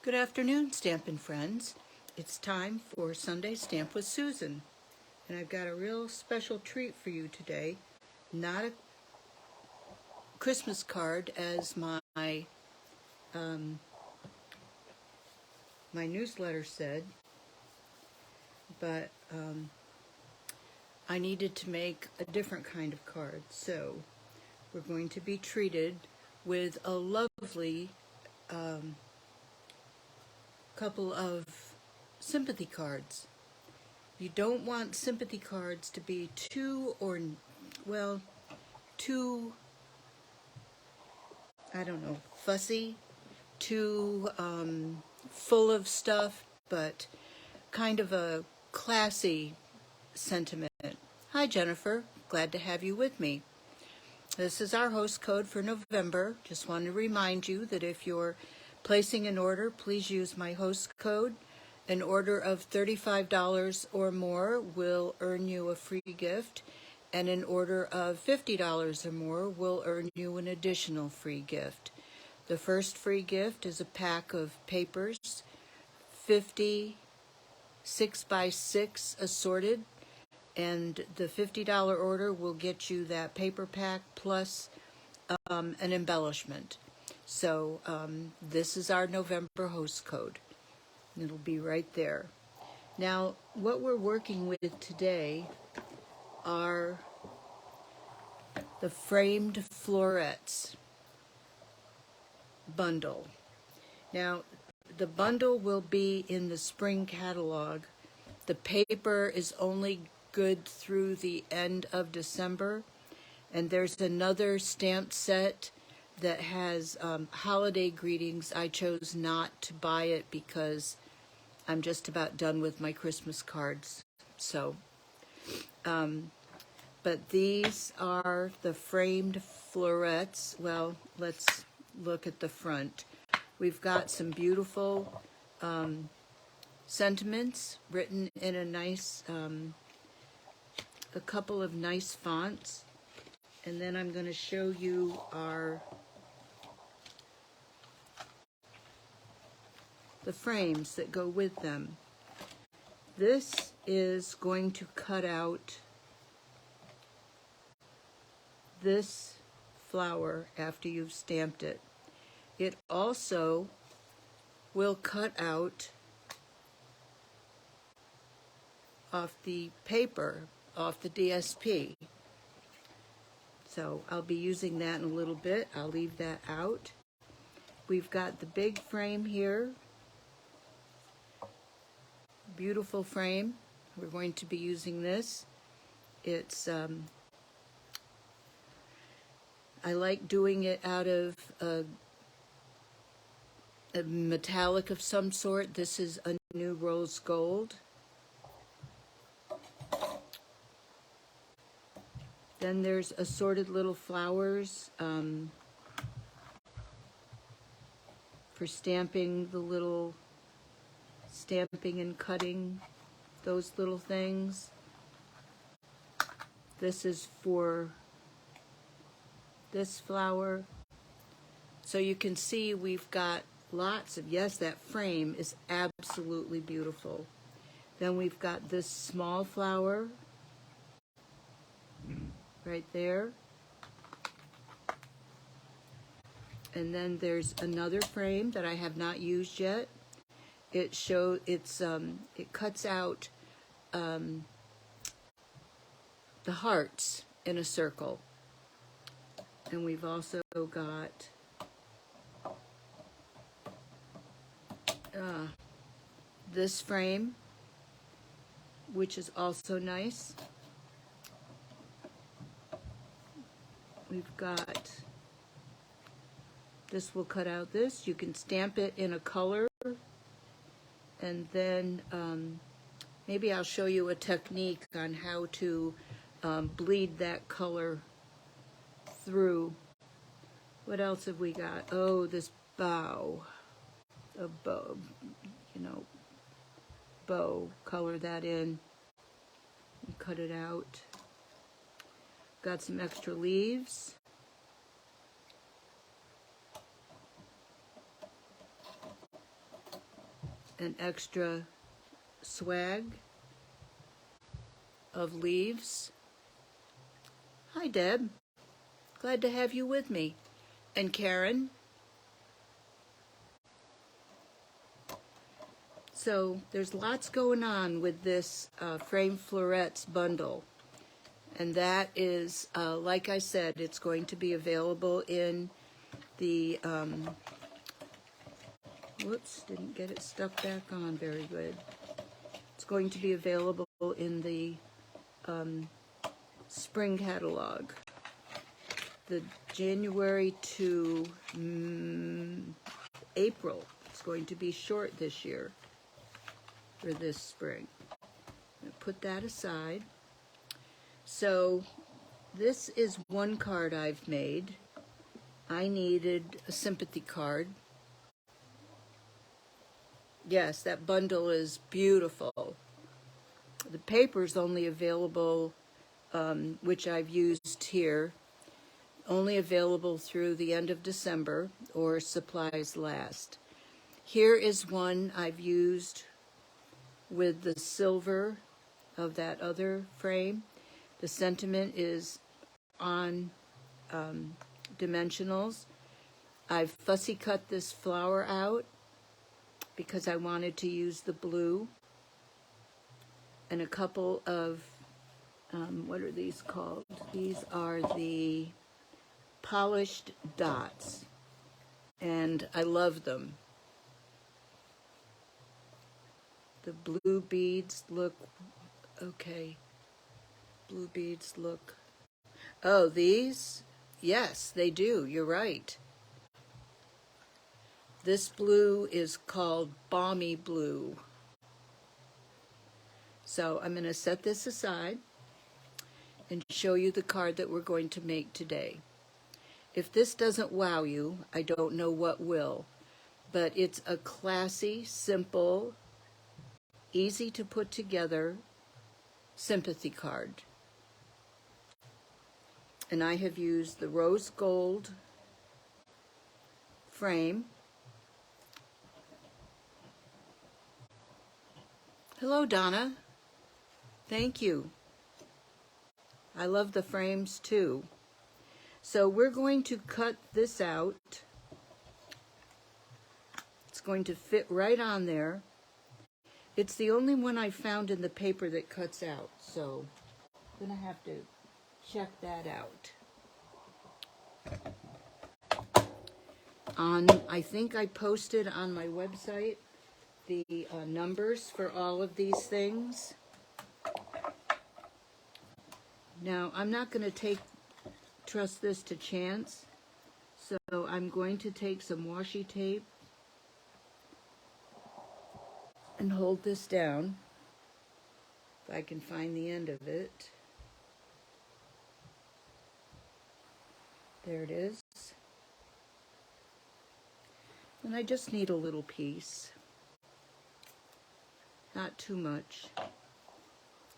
Good afternoon, Stampin' friends. It's time for Sunday Stamp with Susan. And I've got a real special treat for you today. Not a Christmas card as my newsletter said, but I needed to make a different kind of card. So we're going to be treated with a lovely couple of sympathy cards. You don't want sympathy cards to be too, I don't know, fussy, too full of stuff, but kind of a classy sentiment. Hi, Jennifer. Glad to have you with me. This is our host code for November. Just want to remind you that if you're placing an order, please use my host code. An order of $35 or more will earn you a free gift, and an order of $50 or more will earn you an additional free gift. The first free gift is a pack of papers, 50 6x6 assorted, and the $50 order will get you that paper pack plus an embellishment. So this is our November host code. It'll be right there. Now, what we're working with today are the Framed Florets bundle. Now, the bundle will be in the spring catalog. The paper is only good through the end of December, and there's another stamp set that has holiday greetings. I chose not to buy it because I'm just about done with my Christmas cards. So, but these are the Framed Florets. Well, let's look at the front. We've got some beautiful sentiments written in a nice, a couple of nice fonts. And then I'm going to show you the frames that go with them. This is going to cut out this flower after you've stamped it. It also will cut out off the paper, off the DSP. So I'll be using that in a little bit. I'll leave that out. We've got the big frame here. Beautiful frame. We're going to be using this. It's I like doing it out of a metallic of some sort. This is a new rose gold. Then there's assorted little flowers for stamping the little stamping and cutting those little things. This is for this flower. So you can see we've got lots of, yes, that frame is absolutely beautiful. Then we've got this small flower right there. And then there's another frame that I have not used yet. It cuts out the hearts in a circle. And we've also got this frame, which is also nice. We've got, this will cut out this. You can stamp it in a color, and then maybe I'll show you a technique on how to bleed that color through. What else have we got? Oh, this bow. A bow, bow. Color that in and cut it out. Got some extra leaves. an extra swag of leaves. Hi, Deb. Glad to have you with me. And Karen. So there's lots going on with this Flitting Florets bundle. And that is, like I said, it's going to be available in the, whoops, didn't get it stuck back on very good. It's going to be available in the spring catalog. The January to April. It's going to be short this year, or this spring. I'm going to put that aside. So this is one card I've made. I needed a sympathy card. Yes, that bundle is beautiful. The paper's only available, which I've used here, only available through the end of December or supplies last. Here is one I've used with the silver of that other frame. The sentiment is on Dimensionals. I've fussy cut this flower out because I wanted to use the blue and a couple of, what are these called? These are the polished dots, and I love them. The blue beads look okay. Blue beads look, oh, these? Yes, they do, you're right. This blue is called Balmy Blue. So I'm going to set this aside and show you the card that we're going to make today. If this doesn't wow you, I don't know what will. But it's a classy, simple, easy to put together sympathy card. And I have used the rose gold frame. Hello, Donna. Thank you. I love the frames too. So we're going to cut this out. It's going to fit right on there. It's the only one I found in the paper that cuts out, so I'm going to have to check that out. I think I posted on my website the numbers for all of these things. Now, I'm not going to trust this to chance, so I'm going to take some washi tape and hold this down, if I can find the end of it. There it is. And I just need a little piece, not too much,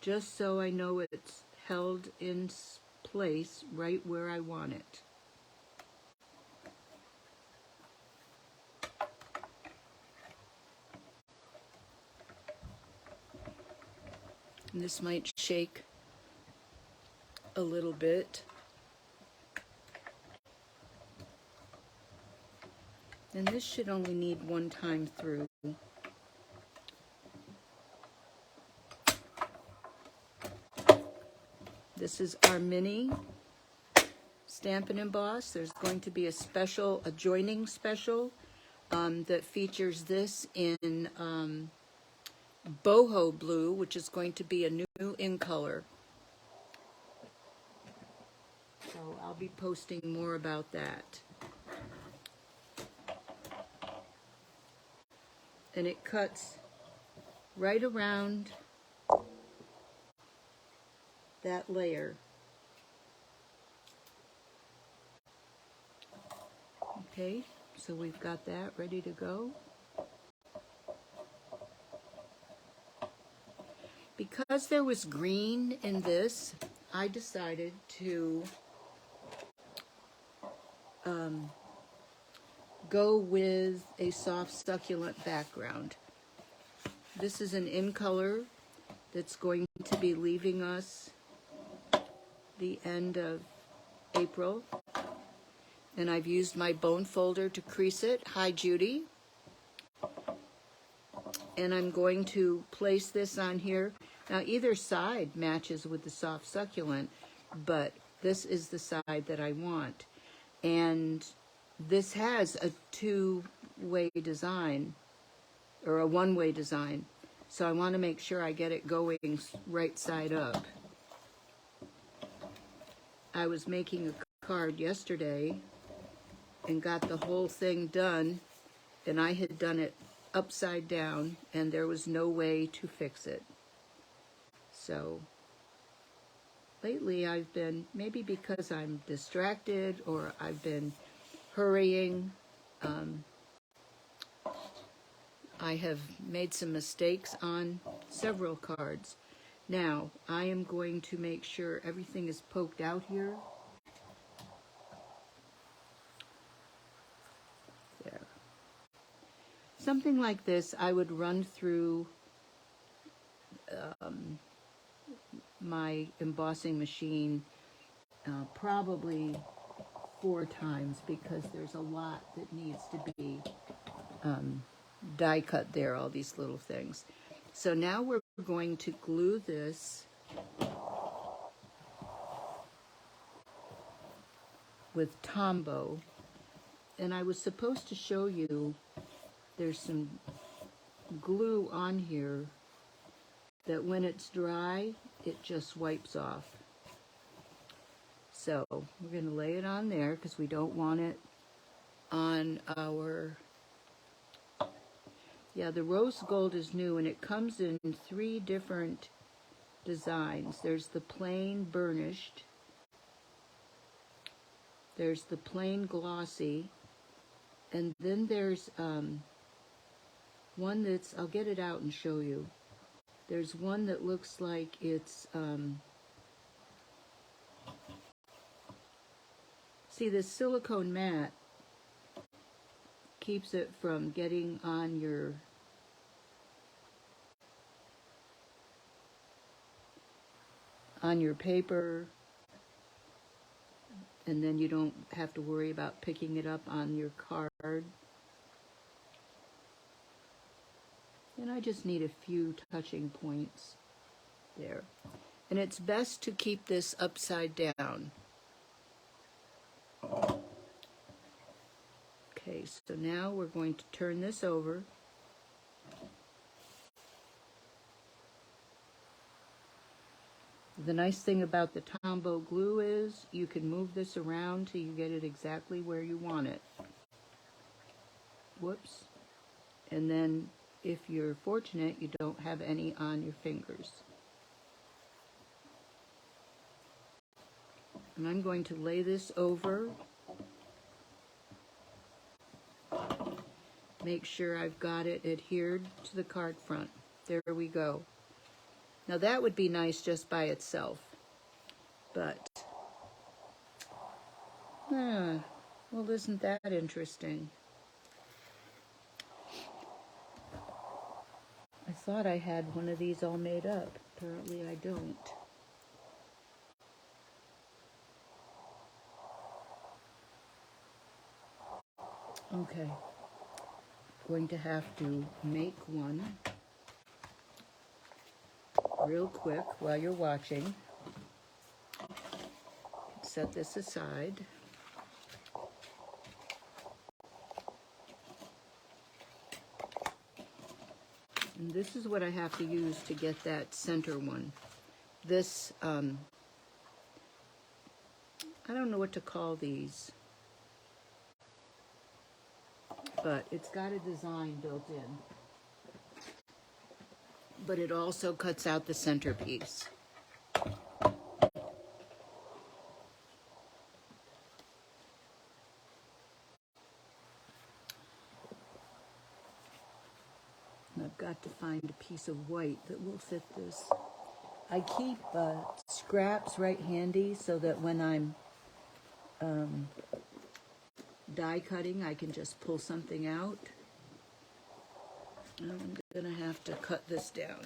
just so I know it's held in place right where I want it. And this might shake a little bit. And this should only need one time through. This is our mini Stampin' Emboss. There's going to be a special, a joining special that features this in boho blue, which is going to be a new in color. So I'll be posting more about that. And it cuts right around that layer. Okay, so we've got that ready to go. Because there was green in this, I decided to go with a soft succulent background. This is an in color that's going to be leaving us the end of April. And I've used my bone folder to crease it. Hi, Judy. And I'm going to place this on here. Now, either side matches with the soft succulent, but this is the side that I want. And this has a two-way design, or a one-way design. So I want to make sure I get it going right side up. I was making a card yesterday and got the whole thing done, and I had done it upside down, and there was no way to fix it. So lately I've been, maybe because I'm distracted or I've been hurrying, I have made some mistakes on several cards. Now, I am going to make sure everything is poked out here. There. Something like this I would run through my embossing machine probably 4 times, because there's a lot that needs to be die cut there, all these little things. So now we're going to glue this with Tombow. And I was supposed to show you there's some glue on here that when it's dry, it just wipes off. So we're going to lay it on there because we don't want it on our... Yeah, the rose gold is new, and it comes in 3 different designs. There's the plain burnished, there's the plain glossy, and then there's one that's, I'll get it out and show you. There's one that looks like it's, see, this silicone mat keeps it from getting on your paper, and then you don't have to worry about picking it up on your card. And I just need a few touching points there. And it's best to keep this upside down. Okay, so now we're going to turn this over. The nice thing about the Tombow glue is you can move this around till you get it exactly where you want it. Whoops. And then if you're fortunate, you don't have any on your fingers. And I'm going to lay this over. Make sure I've got it adhered to the card front. There we go. Now that would be nice just by itself, but, well, isn't that interesting? I thought I had one of these all made up. Apparently I don't. Okay. Going to have to make one real quick while you're watching. Set this aside. And this is what I have to use to get that center one. This, I don't know what to call these, but it's got a design built in. But it also cuts out the centerpiece. And I've got to find a piece of white that will fit this. I keep scraps right handy so that when I'm die cutting, I can just pull something out. I'm gonna have to cut this down.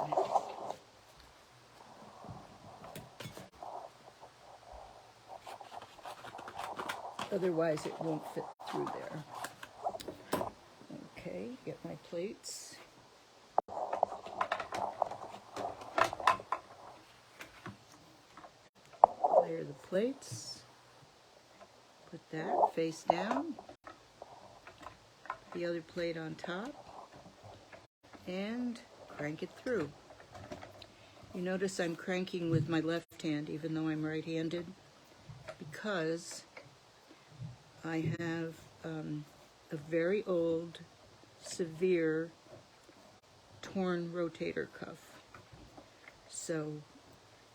Otherwise it won't fit through there. Okay, get my plates. Layer the plates. Put that face down. The other plate on top. And crank it through. You notice I'm cranking with my left hand even though I'm right-handed because I have a very old, severe, torn rotator cuff. So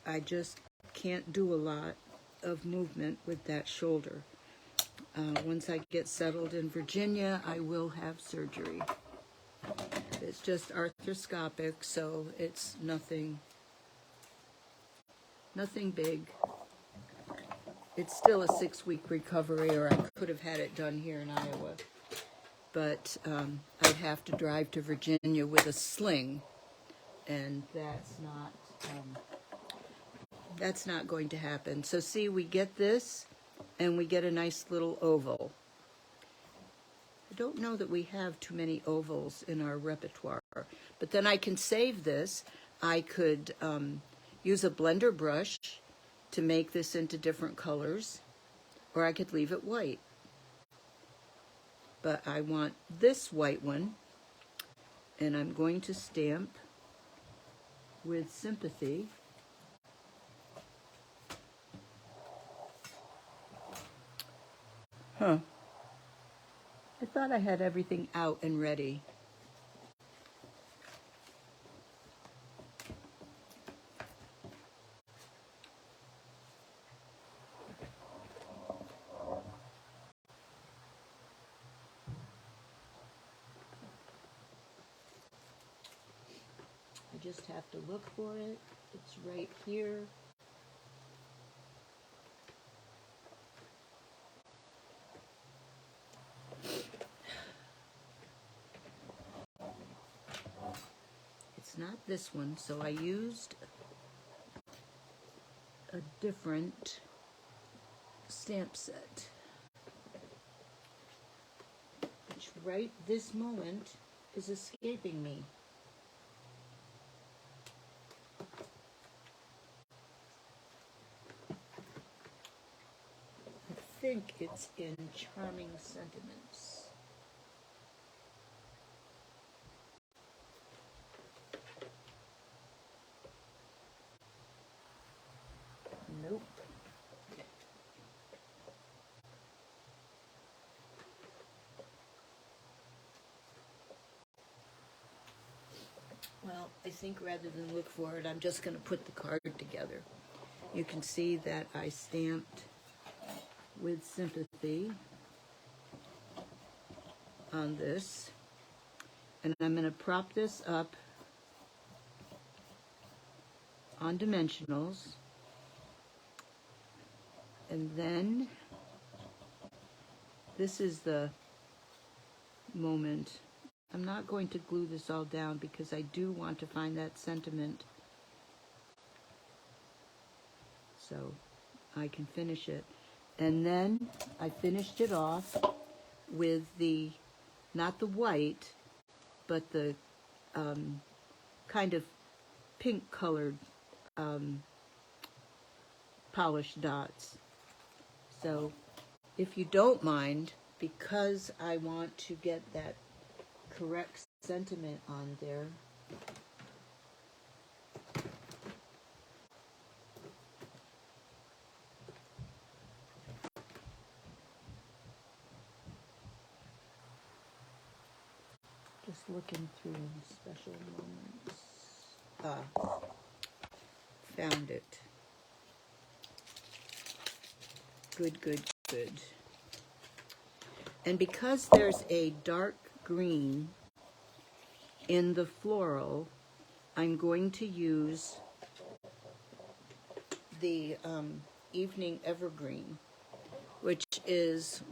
I just can't do a lot of movement with that shoulder. Once I get settled in Virginia, I will have surgery. It's just arthroscopic, so it's nothing big. It's still a 6-week recovery, or I could have had it done here in Iowa. But I'd have to drive to Virginia with a sling, and that's not going to happen. So see, we get this, and we get a nice little oval. I don't know that we have too many ovals in our repertoire, but then I can save this. I could use a blender brush to make this into different colors, or I could leave it white. But I want this white one, and I'm going to stamp with Sympathy. I thought I had everything out and ready. I just have to look for it. It's right here. It's not this one, so I used a different stamp set, which right this moment is escaping me. I think it's in Charming Sentiments. Nope. Well, I think rather than look for it, I'm just going to put the card together. You can see that I stamped with Sympathy on this. And I'm going to prop this up on Dimensionals. And then this is the moment. I'm not going to glue this all down because I do want to find that sentiment so I can finish it. And then I finished it off with the, not the white, but the kind of pink colored polished dots. So if you don't mind, because I want to get that correct sentiment on there, just looking through special moments. Found it. Good, good, good. And because there's a dark green in the floral, I'm going to use the Evening Evergreen, which is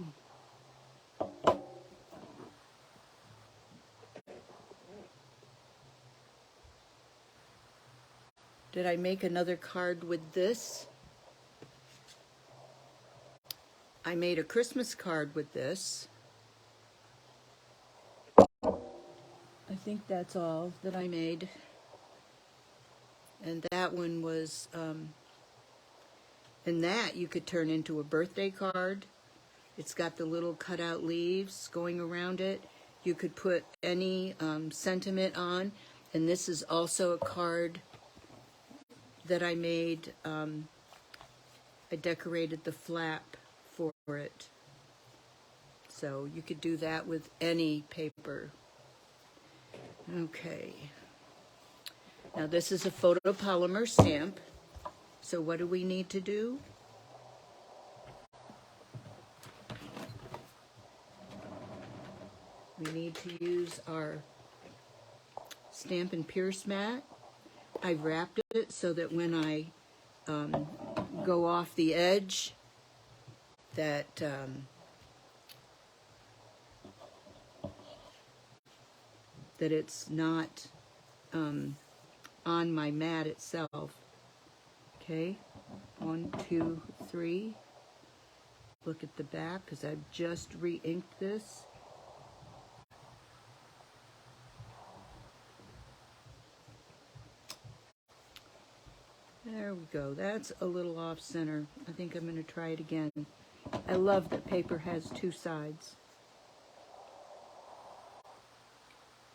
did I make another card with this? I made a Christmas card with this. I think that's all that I made. And that one was, and that you could turn into a birthday card. It's got the little cutout leaves going around it. You could put any sentiment on. And this is also a card that I made. I decorated the flap for it. So you could do that with any paper. Okay. Now this is a photopolymer stamp. So what do we need to do? We need to use our Stampin' Pierce mat. I wrapped it so that when I go off the edge, that it's not on my mat itself. Okay, 1, 2, 3. Look at the back because I've just re-inked this. There we go. That's a little off center. I think I'm going to try it again. I love that paper has two sides.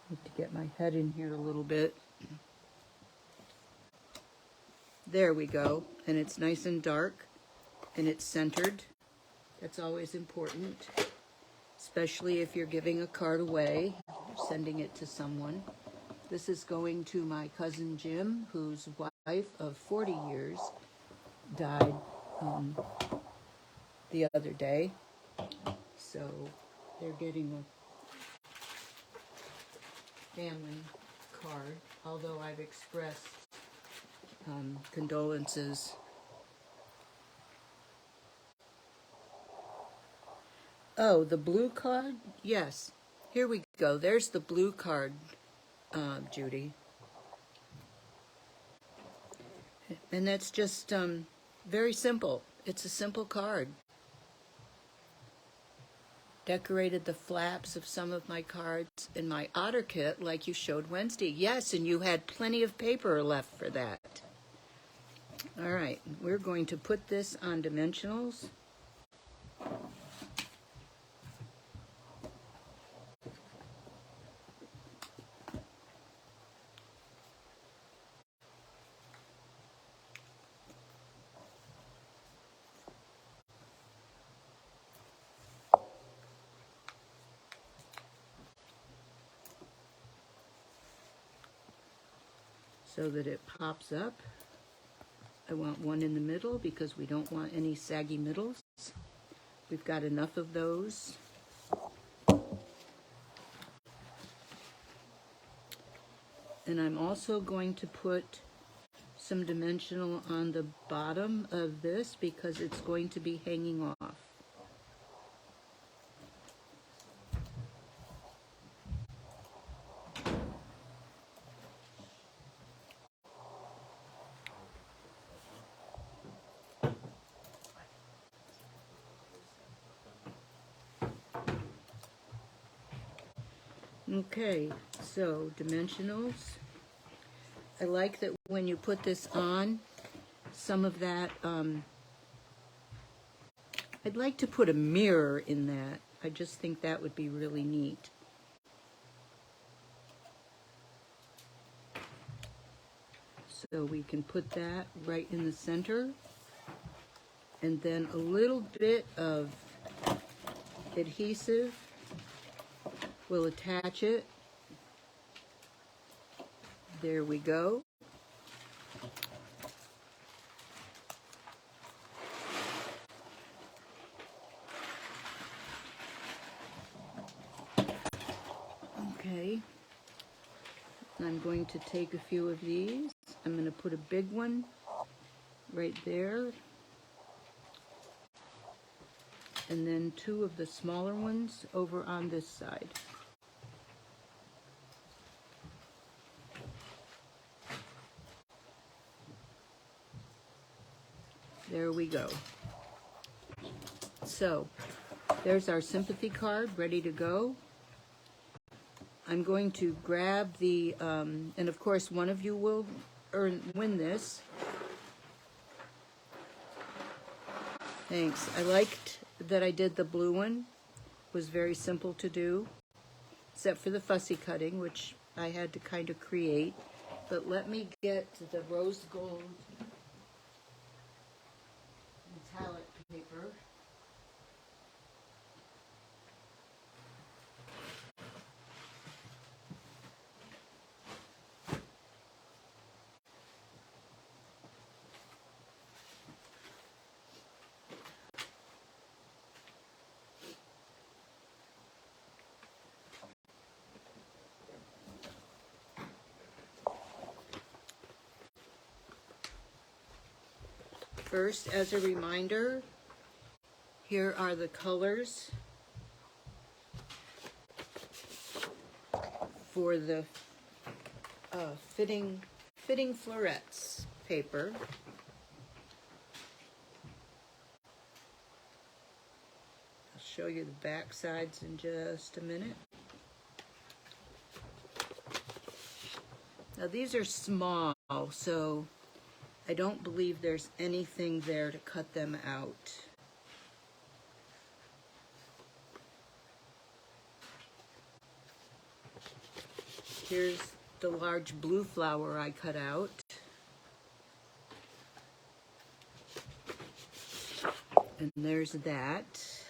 Need to get my head in here a little bit. There we go. And it's nice and dark and it's centered. That's always important, especially if you're giving a card away, sending it to someone. This is going to my cousin Jim, whose wife of 40 years died the other day. So they're getting a family card, although I've expressed condolences. Oh, the blue card? Yes. Here we go. There's the blue card, Judy. And that's just very simple. It's a simple card. Decorated the flaps of some of my cards in my otter kit like you showed Wednesday. Yes, and you had plenty of paper left for that. All right, we're going to put this on Dimensionals. So that it pops up. I want one in the middle because we don't want any saggy middles. We've got enough of those. And I'm also going to put some dimensional on the bottom of this because it's going to be hanging off. Okay, so Dimensionals. I like that when you put this on, some of that, I'd like to put a mirror in that. I just think that would be really neat. So we can put that right in the center. And then a little bit of adhesive. We'll attach it. There we go. Okay. I'm going to take a few of these. I'm going to put a big one right there. And then two of the smaller ones over on this side. There we go. So there's our sympathy card ready to go. I'm going to grab the, and of course one of you will win this. Thanks. I liked that I did the blue one. It was very simple to do, except for the fussy cutting, which I had to kind of create. But let me get the rose gold metallic paper. First, as a reminder, here are the colors for the Fitting Florets paper. I'll show you the back sides in just a minute. Now these are small, so I don't believe there's anything there to cut them out. Here's the large blue flower I cut out. And there's that.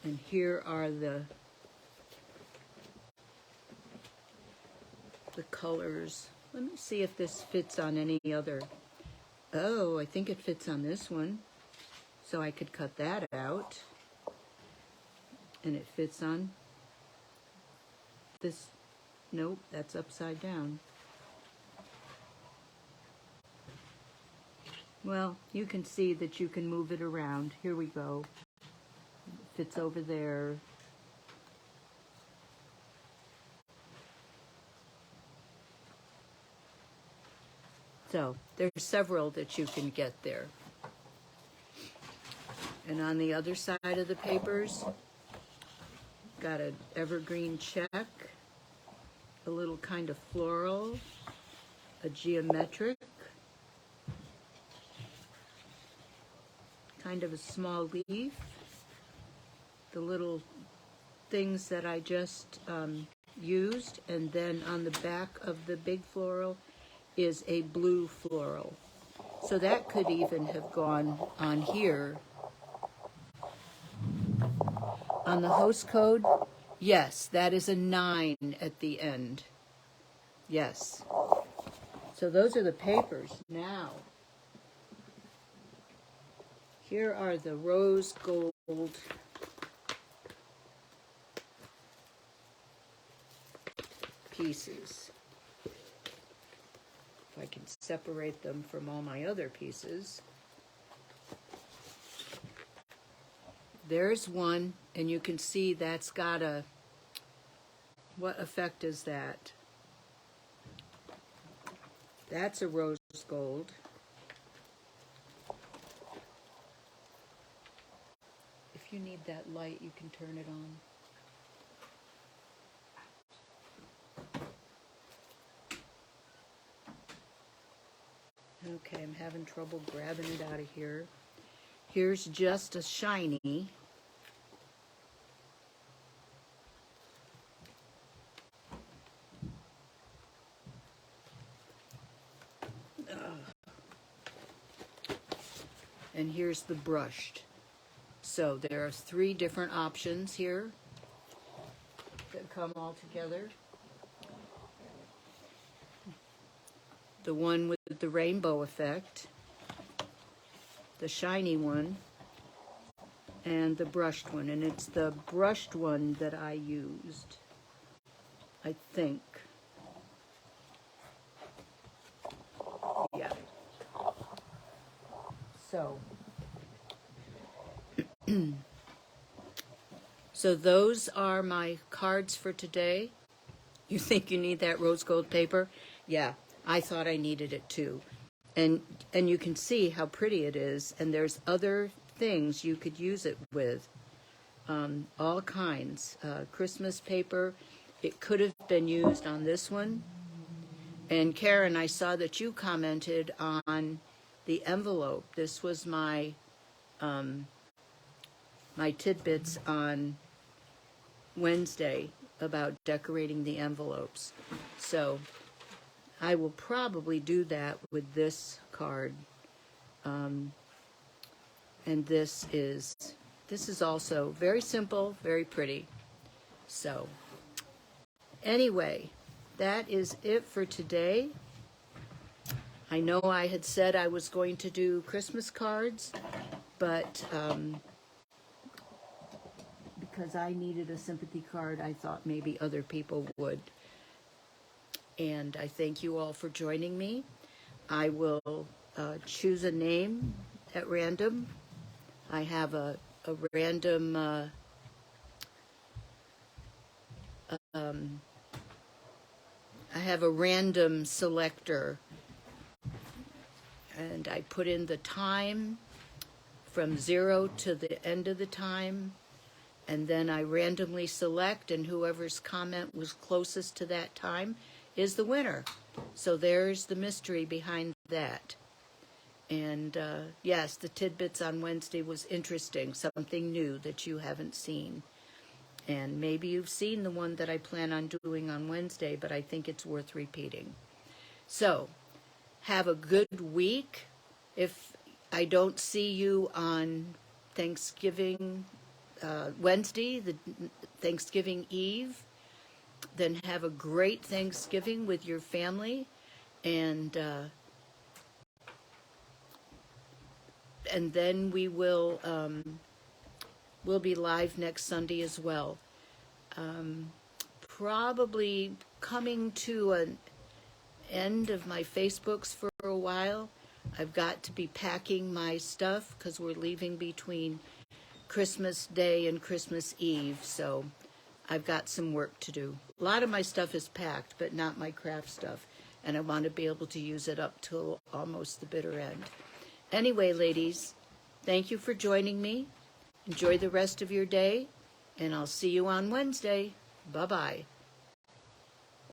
And here are the colors. Let me see if this fits on any other. Oh, I think it fits on this one. So I could cut that out. And it fits on this. Nope, that's upside down. Well, you can see that you can move it around. Here we go. It fits over there. So there's several that you can get there. And on the other side of the papers, got an evergreen check, a little kind of floral, a geometric, kind of a small leaf, the little things that I just used, and then on the back of the big floral is a blue floral. So that could even have gone on here. On the host code, yes, that is a 9 at the end. Yes. So those are the papers. Now, here are the rose gold pieces. If I can separate them from all my other pieces. There's one, and you can see that's got a, what effect is that? That's a rose gold. If you need that light, you can turn it on. Okay, I'm having trouble grabbing it out of here. Here's just a shiny. And here's the brushed. So there are 3 different options here that come all together. The one with the rainbow effect, the shiny one, and the brushed one. And it's the brushed one that I used, I think. Yeah. So, so those are my cards for today. You think you need that rose gold paper? Yeah. I thought I needed it too. And you can see how pretty it is, and there's other things you could use it with, all kinds. Christmas paper, it could have been used on this one. And Karen, I saw that you commented on the envelope. This was my my tidbits on Wednesday about decorating the envelopes. So I will probably do that with this card. And this is also very simple, very pretty. So anyway, that is it for today. I know I had said I was going to do Christmas cards, but because I needed a sympathy card, I thought maybe other people would. And I thank you all for joining me. I will choose a name at random. I have a random selector, and I put in the time from 0 to the end of the time, and then I randomly select, and whoever's comment was closest to that time is the winner. So there's the mystery behind that. And yes, the tidbits on Wednesday was interesting, something new that you haven't seen. And maybe you've seen the one that I plan on doing on Wednesday, but I think it's worth repeating. So have a good week. If I don't see you on Thanksgiving, Wednesday, the Thanksgiving Eve, then have a great Thanksgiving with your family, and then we'll be live next Sunday as well. Probably coming to an end of my Facebooks for a while. I've got to be packing my stuff because we're leaving between Christmas Day and Christmas Eve, so I've got some work to do. A lot of my stuff is packed, but not my craft stuff, and I want to be able to use it up till almost the bitter end. Anyway, ladies, thank you for joining me. Enjoy the rest of your day, and I'll see you on Wednesday. Bye-bye.